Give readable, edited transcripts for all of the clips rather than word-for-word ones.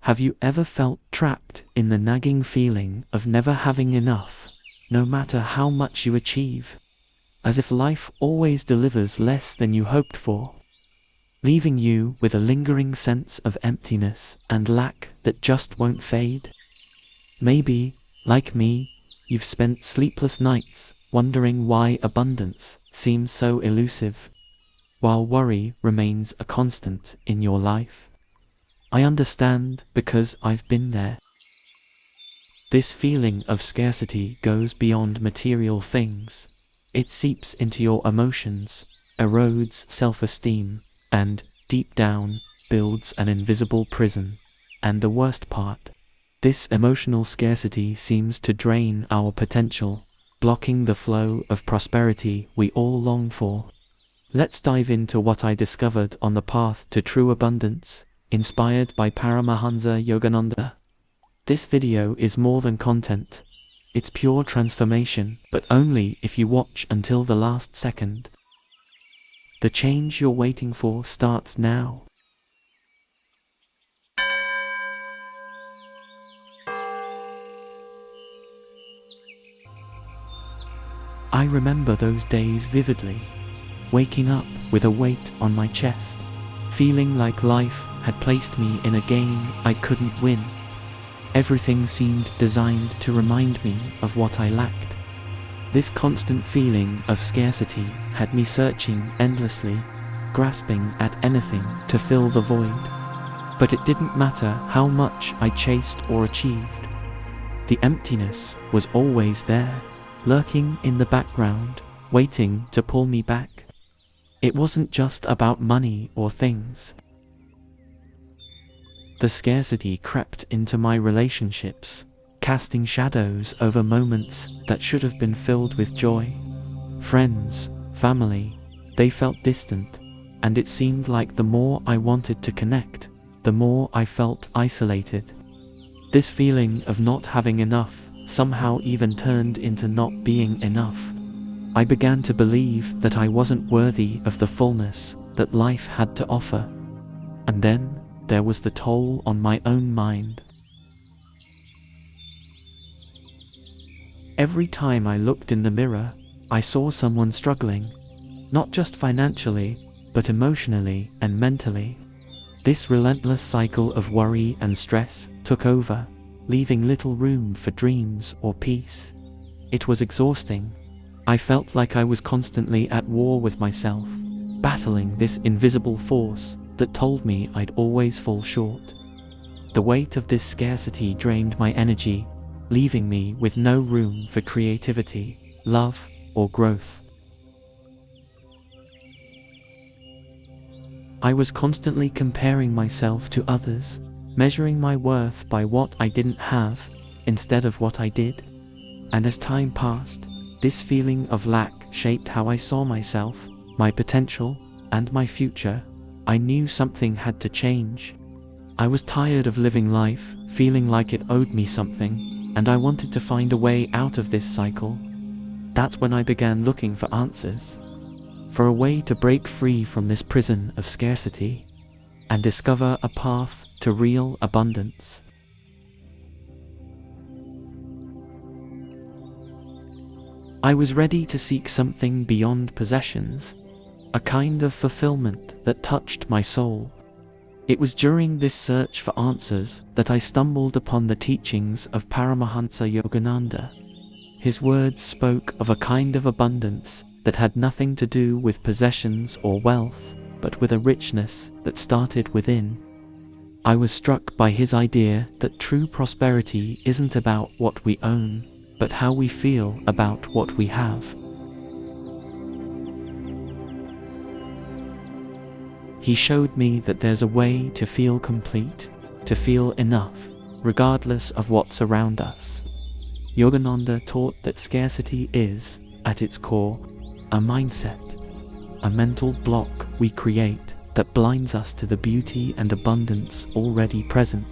Have you ever felt trapped in the nagging feeling of never having enough, no matter how much you achieve? As if life always delivers less than you hoped for, leaving you with a lingering sense of emptiness and lack that just won't fade? Maybe, like me, you've spent sleepless nights wondering why abundance seems so elusive, while worry remains a constant in your life. I understand because I've been there. This feeling of scarcity goes beyond material things. It seeps into your emotions, erodes self-esteem, and, deep down, builds an invisible prison. And the worst part, this emotional scarcity seems to drain our potential, blocking the flow of prosperity we all long for. Let's dive into what I discovered on the path to true abundance, inspired by Paramahansa Yogananda. This video is more than content. It's pure transformation, but only if you watch until the last second. The change you're waiting for starts now. I remember those days vividly, waking up with a weight on my chest, feeling like life had placed me in a game I couldn't win. Everything seemed designed to remind me of what I lacked. This constant feeling of scarcity had me searching endlessly, grasping at anything to fill the void. But it didn't matter how much I chased or achieved. The emptiness was always there, lurking in the background, waiting to pull me back. It wasn't just about money or things. The scarcity crept into my relationships, casting shadows over moments that should have been filled with joy. Friends, family, they felt distant, and it seemed like the more I wanted to connect, the more I felt isolated. This feeling of not having enough somehow even turned into not being enough. I began to believe that I wasn't worthy of the fullness that life had to offer. And then there was the toll on my own mind. Every time I looked in the mirror, I saw someone struggling, not just financially, but emotionally and mentally. This relentless cycle of worry and stress took over, leaving little room for dreams or peace. It was exhausting. I felt like I was constantly at war with myself, battling this invisible force that told me I'd always fall short. The weight of this scarcity drained my energy, leaving me with no room for creativity, love, or growth. I was constantly comparing myself to others, measuring my worth by what I didn't have instead of what I did. And as time passed, this feeling of lack shaped how I saw myself, my potential, and my future. I knew something had to change. I was tired of living life, feeling like it owed me something, and I wanted to find a way out of this cycle. That's when I began looking for answers, for a way to break free from this prison of scarcity, and discover a path to real abundance. I was ready to seek something beyond possessions, a kind of fulfillment that touched my soul. It was during this search for answers that I stumbled upon the teachings of Paramahansa Yogananda. His words spoke of a kind of abundance that had nothing to do with possessions or wealth, but with a richness that started within. I was struck by his idea that true prosperity isn't about what we own, but how we feel about what we have. He showed me that there's a way to feel complete, to feel enough, regardless of what's around us. Yogananda taught that scarcity is, at its core, a mindset, a mental block we create that blinds us to the beauty and abundance already present.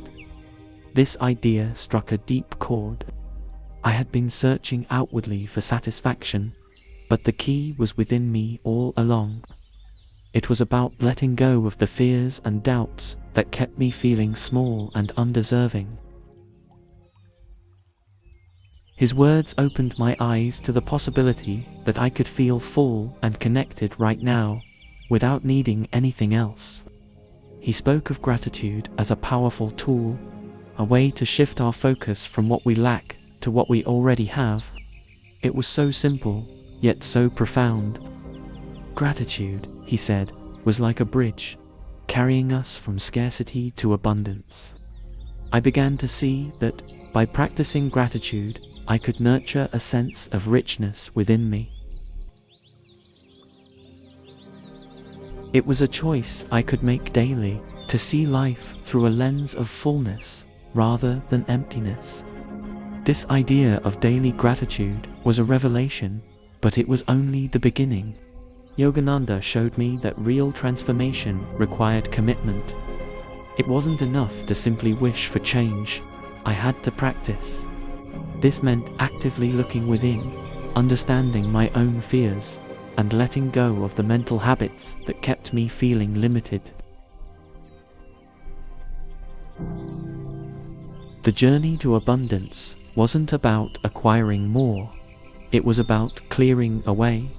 This idea struck a deep chord. I had been searching outwardly for satisfaction, but the key was within me all along. It was about letting go of the fears and doubts that kept me feeling small and undeserving. His words opened my eyes to the possibility that I could feel full and connected right now, without needing anything else. He spoke of gratitude as a powerful tool, a way to shift our focus from what we lack to what we already have. It was so simple, yet so profound. Gratitude, he said, was like a bridge, carrying us from scarcity to abundance. I began to see that, by practicing gratitude, I could nurture a sense of richness within me. It was a choice I could make daily, to see life through a lens of fullness rather than emptiness. This idea of daily gratitude was a revelation, but it was only the beginning. Yogananda showed me that real transformation required commitment. It wasn't enough to simply wish for change. I had to practice. This meant actively looking within, understanding my own fears, and letting go of the mental habits that kept me feeling limited. The journey to abundance wasn't about acquiring more. It was about clearing away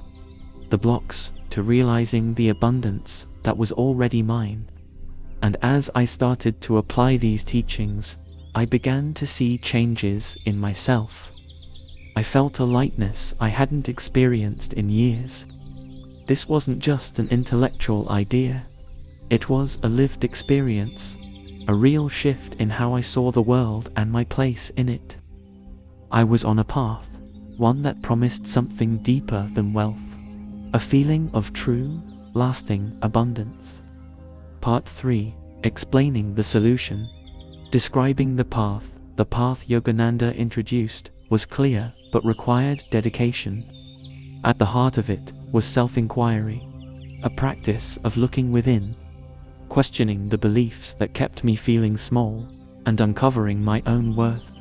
the blocks to realizing the abundance that was already mine. And as I started to apply these teachings, I began to see changes in myself. I felt a lightness I hadn't experienced in years. This wasn't just an intellectual idea. It was a lived experience, a real shift in how I saw the world and my place in it. I was on a path, one that promised something deeper than wealth, a feeling of true, lasting abundance. Part 3. Explaining the solution. Describing the path Yogananda introduced was clear but required dedication. At the heart of it was self-inquiry, a practice of looking within, questioning the beliefs that kept me feeling small, and uncovering my own worth.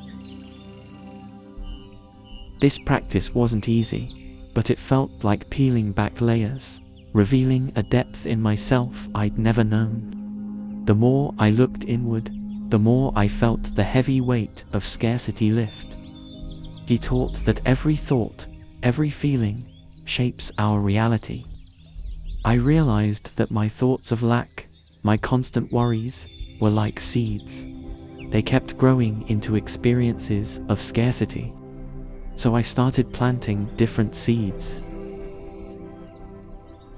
This practice wasn't easy, but it felt like peeling back layers, revealing a depth in myself I'd never known. The more I looked inward, the more I felt the heavy weight of scarcity lift. He taught that every thought, every feeling, shapes our reality. I realized that my thoughts of lack, my constant worries, were like seeds. They kept growing into experiences of scarcity. So I started planting different seeds.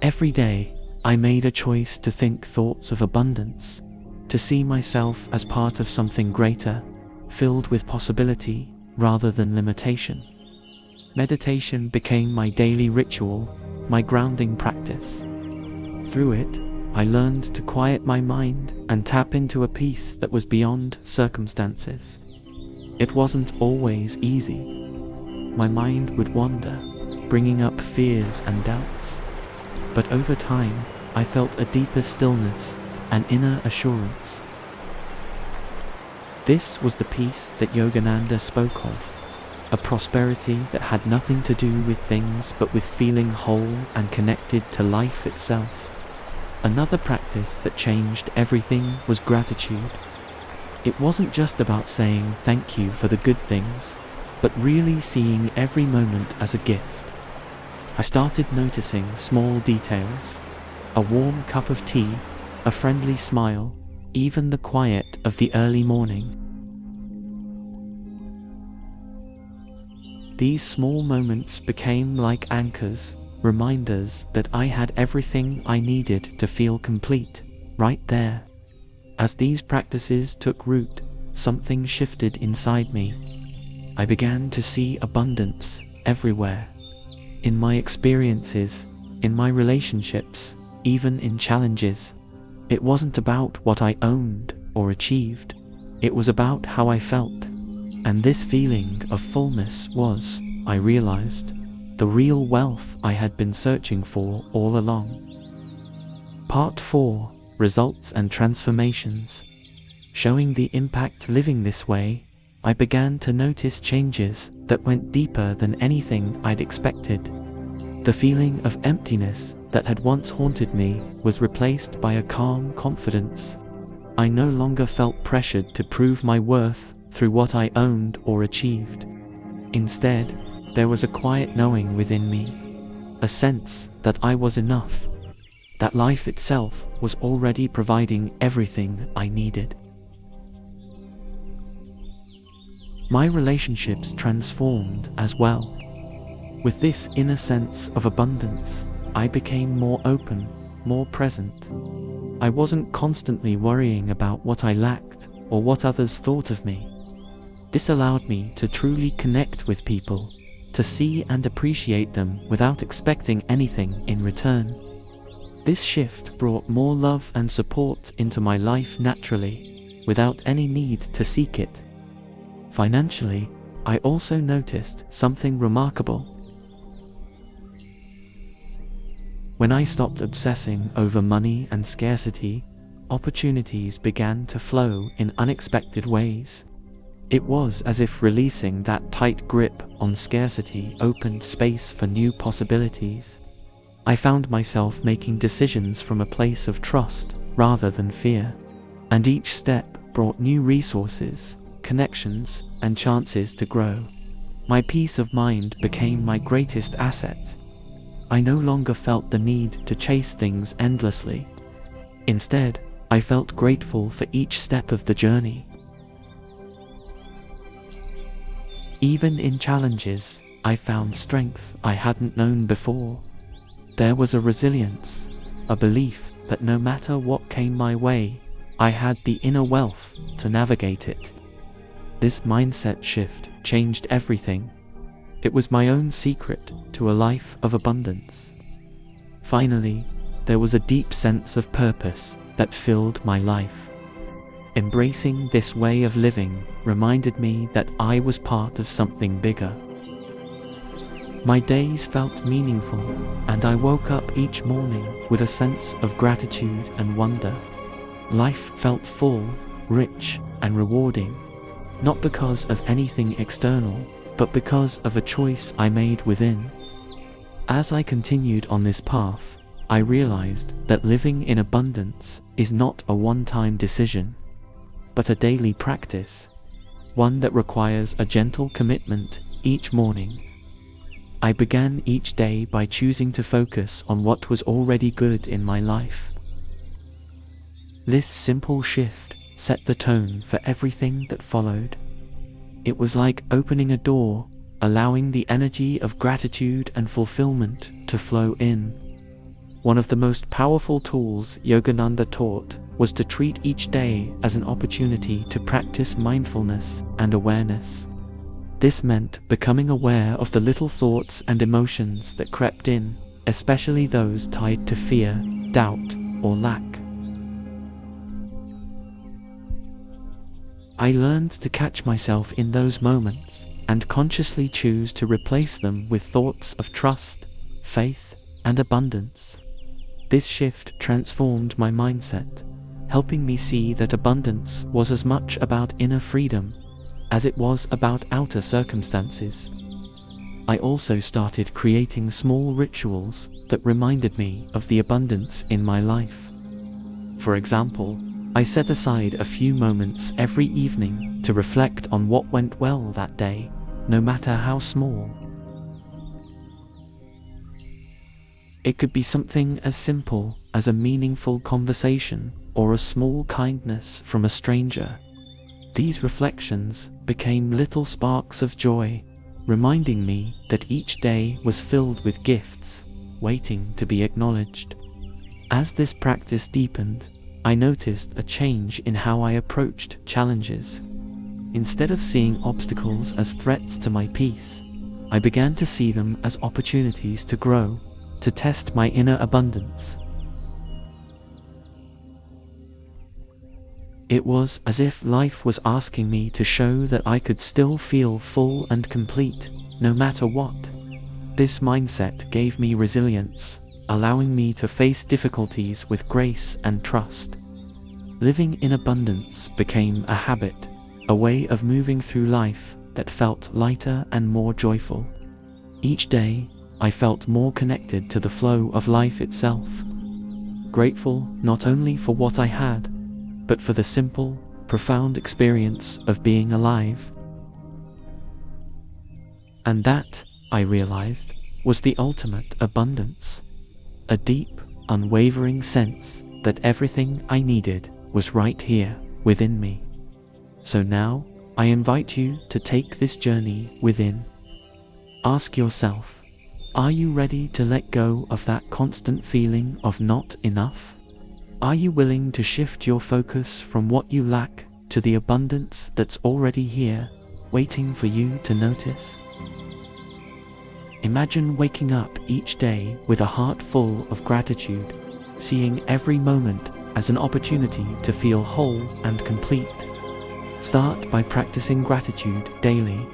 Every day, I made a choice to think thoughts of abundance, to see myself as part of something greater, filled with possibility rather than limitation. Meditation became my daily ritual, my grounding practice. Through it, I learned to quiet my mind and tap into a peace that was beyond circumstances. It wasn't always easy. My mind would wander, bringing up fears and doubts. But over time, I felt a deeper stillness, an inner assurance. This was the peace that Yogananda spoke of, a prosperity that had nothing to do with things but with feeling whole and connected to life itself. Another practice that changed everything was gratitude. It wasn't just about saying thank you for the good things, but really seeing every moment as a gift. I started noticing small details, a warm cup of tea, a friendly smile, even the quiet of the early morning. These small moments became like anchors, reminders that I had everything I needed to feel complete, right there. As these practices took root, something shifted inside me. I began to see abundance everywhere. In my experiences, in my relationships, even in challenges. It wasn't about what I owned or achieved. It was about how I felt. And this feeling of fullness was, I realized, the real wealth I had been searching for all along. Part 4. Results and Transformations. Showing the impact living this way, I began to notice changes that went deeper than anything I'd expected. The feeling of emptiness that had once haunted me was replaced by a calm confidence. I no longer felt pressured to prove my worth through what I owned or achieved. Instead, there was a quiet knowing within me, a sense that I was enough, that life itself was already providing everything I needed. My relationships transformed as well. With this inner sense of abundance, I became more open, more present. I wasn't constantly worrying about what I lacked or what others thought of me. This allowed me to truly connect with people, to see and appreciate them without expecting anything in return. This shift brought more love and support into my life naturally, without any need to seek it. Financially, I also noticed something remarkable. When I stopped obsessing over money and scarcity, opportunities began to flow in unexpected ways. It was as if releasing that tight grip on scarcity opened space for new possibilities. I found myself making decisions from a place of trust rather than fear, and each step brought new resources, connections, and chances to grow. My peace of mind became my greatest asset. I no longer felt the need to chase things endlessly. Instead, I felt grateful for each step of the journey. Even in challenges, I found strength I hadn't known before. There was a resilience, a belief that no matter what came my way, I had the inner wealth to navigate it. This mindset shift changed everything. It was my own secret to a life of abundance. Finally, there was a deep sense of purpose that filled my life. Embracing this way of living reminded me that I was part of something bigger. My days felt meaningful, and I woke up each morning with a sense of gratitude and wonder. Life felt full, rich, and rewarding, not because of anything external, but because of a choice I made within. As I continued on this path, I realized that living in abundance is not a one-time decision, but a daily practice, one that requires a gentle commitment each morning. I began each day by choosing to focus on what was already good in my life. This simple shift set the tone for everything that followed. It was like opening a door, allowing the energy of gratitude and fulfillment to flow in. One of the most powerful tools Yogananda taught was to treat each day as an opportunity to practice mindfulness and awareness. This meant becoming aware of the little thoughts and emotions that crept in, especially those tied to fear, doubt, or lack. I learned to catch myself in those moments and consciously choose to replace them with thoughts of trust, faith, and abundance. This shift transformed my mindset, helping me see that abundance was as much about inner freedom as it was about outer circumstances. I also started creating small rituals that reminded me of the abundance in my life. For example, I set aside a few moments every evening to reflect on what went well that day, no matter how small. It could be something as simple as a meaningful conversation or a small kindness from a stranger. These reflections became little sparks of joy, reminding me that each day was filled with gifts, waiting to be acknowledged. As this practice deepened, I noticed a change in how I approached challenges. Instead of seeing obstacles as threats to my peace, I began to see them as opportunities to grow, to test my inner abundance. It was as if life was asking me to show that I could still feel full and complete, no matter what. This mindset gave me resilience, allowing me to face difficulties with grace and trust. Living in abundance became a habit, a way of moving through life that felt lighter and more joyful. Each day, I felt more connected to the flow of life itself, grateful not only for what I had, but for the simple, profound experience of being alive. And that, I realized, was the ultimate abundance. A deep, unwavering sense that everything I needed was right here, within me. So now, I invite you to take this journey within. Ask yourself, are you ready to let go of that constant feeling of not enough? Are you willing to shift your focus from what you lack to the abundance that's already here, waiting for you to notice? Imagine waking up each day with a heart full of gratitude, seeing every moment as an opportunity to feel whole and complete. Start by practicing gratitude daily.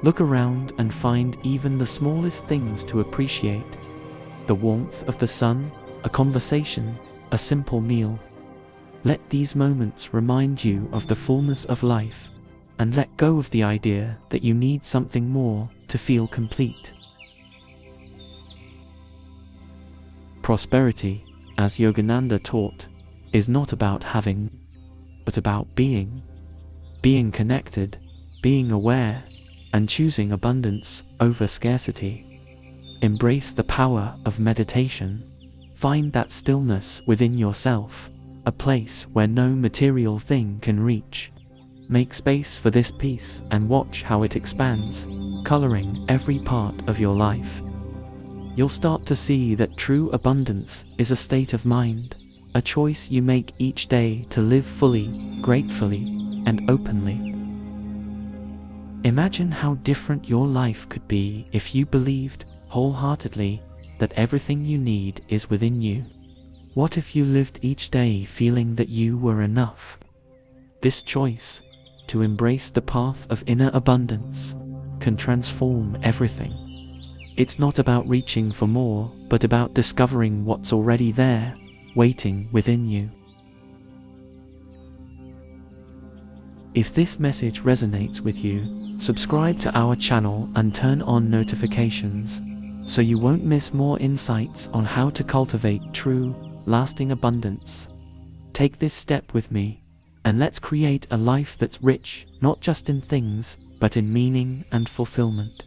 Look around and find even the smallest things to appreciate. The warmth of the sun, a conversation, a simple meal. Let these moments remind you of the fullness of life, and let go of the idea that you need something more to feel complete. Prosperity, as Yogananda taught, is not about having, but about being. Being connected, being aware, and choosing abundance over scarcity. Embrace the power of meditation. Find that stillness within yourself, a place where no material thing can reach. Make space for this peace and watch how it expands, coloring every part of your life. You'll start to see that true abundance is a state of mind, a choice you make each day to live fully, gratefully, and openly. Imagine how different your life could be if you believed wholeheartedly that everything you need is within you. What if you lived each day feeling that you were enough? This choice, to embrace the path of inner abundance, can transform everything. It's not about reaching for more, but about discovering what's already there, waiting within you. If this message resonates with you, subscribe to our channel and turn on notifications, so you won't miss more insights on how to cultivate true, lasting abundance. Take this step with me, and let's create a life that's rich, not just in things, but in meaning and fulfillment.